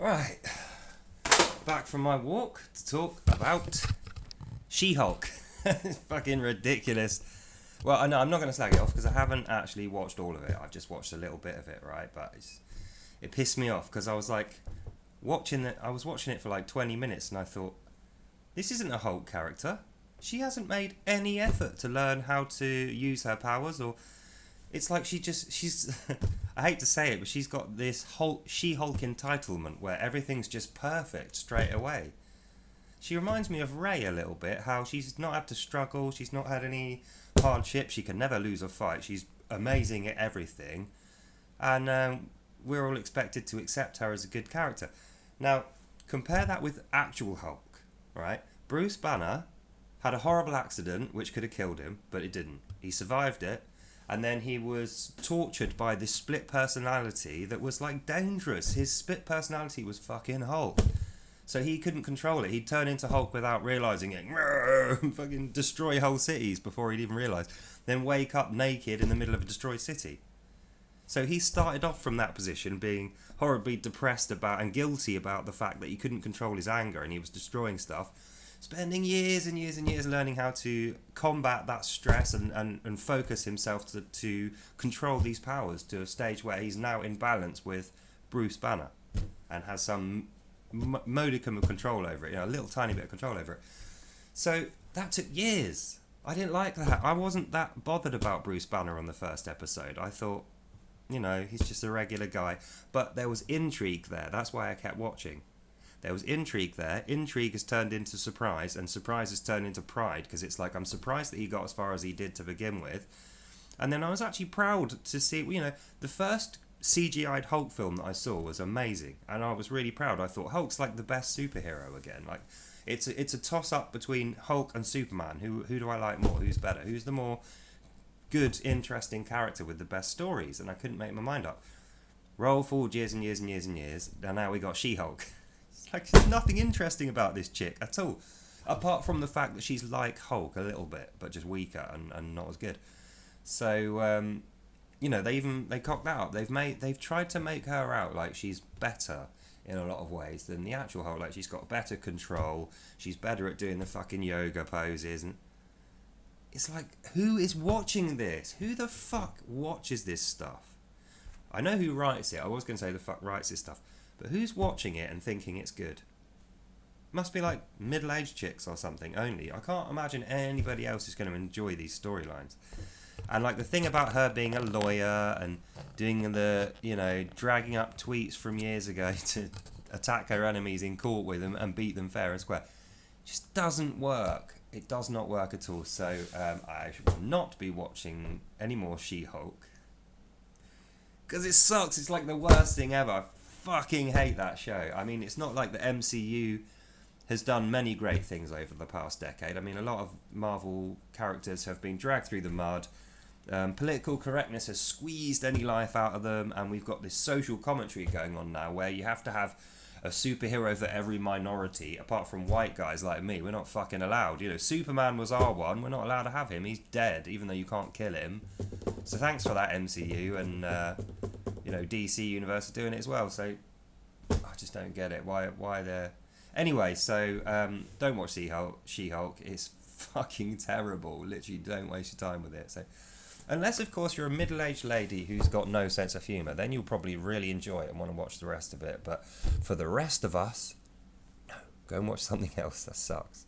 Right, back from my walk to talk about She-Hulk. It's fucking ridiculous. Well, I know I'm not going to slag it off because I haven't actually watched all of it. I've just watched a little bit of it, right? But it pissed me off because I was like I was watching it for like 20 minutes and I thought, this isn't a Hulk character. She hasn't made any effort to learn how to use her powers, or it's like she's I hate to say it, but she's got this She-Hulk entitlement where everything's just perfect straight away. She reminds me of Rey a little bit, how she's not had to struggle, she's not had any hardship, she can never lose a fight, she's amazing at everything, and we're all expected to accept her as a good character. Now, compare that with actual Hulk, right? Bruce Banner had a horrible accident which could have killed him, but it didn't. He survived it, and then he was tortured by this split personality that was like dangerous. His split personality was fucking Hulk. So he couldn't control it. He'd turn into Hulk without realising it. Fucking destroy whole cities before he'd even realise. Then wake up naked in the middle of a destroyed city. So he started off from that position being horribly depressed about and guilty about the fact that he couldn't control his anger and he was destroying stuff. Spending years and years and years learning how to combat that stress and focus himself to control these powers to a stage where he's now in balance with Bruce Banner and has some modicum of control over it, a little tiny bit of control over it. So that took years. I didn't like that. I wasn't that bothered about Bruce Banner on the first episode. I thought, he's just a regular guy. But there was intrigue there. That's why I kept watching. There was intrigue there. Intrigue has turned into surprise, and surprise has turned into pride, because it's like, I'm surprised that he got as far as he did to begin with. And then I was actually proud to see, the first CGI'd Hulk film that I saw was amazing, and I was really proud. I thought Hulk's like the best superhero again. Like, it's a toss-up between Hulk and Superman. Who do I like more? Who's better? Who's the more good, interesting character with the best stories? And I couldn't make my mind up. Roll forward years and years and years and years, and now we got She-Hulk. Like, there's nothing interesting about this chick at all, apart from the fact that she's like Hulk a little bit, but just weaker and not as good. So, they cocked that up. They've tried to make her out like she's better in a lot of ways than the actual Hulk. Like, she's got better control, she's better at doing the fucking yoga poses, and it's like, who is watching this? Who the fuck watches this stuff? I know who writes it. I was going to say the fuck writes this stuff. But who's watching it and thinking it's good? Must be like middle-aged chicks or something only. I can't imagine anybody else is going to enjoy these storylines. And like the thing about her being a lawyer and doing the, dragging up tweets from years ago to attack her enemies in court with them and beat them fair and square, just doesn't work. It does not work at all. So I should not be watching any more She-Hulk. Because it sucks. It's like the worst thing ever. Fucking hate that show. I mean, it's not like the MCU has done many great things over the past decade. I mean, a lot of Marvel characters have been dragged through the mud. Political correctness has squeezed any life out of them, and we've got this social commentary going on now where you have to have a superhero for every minority, apart from white guys like me. We're not fucking allowed. Superman was our one. We're not allowed to have him. He's dead, even though you can't kill him. So thanks for that, MCU, and DC Universe are doing it as well. So I just don't get it. Why they're... Anyway, so don't watch She-Hulk. It's fucking terrible. Literally, don't waste your time with it. So unless, of course, you're a middle-aged lady who's got no sense of humour, then you'll probably really enjoy it and want to watch the rest of it. But for the rest of us, no, go and watch something else. That sucks.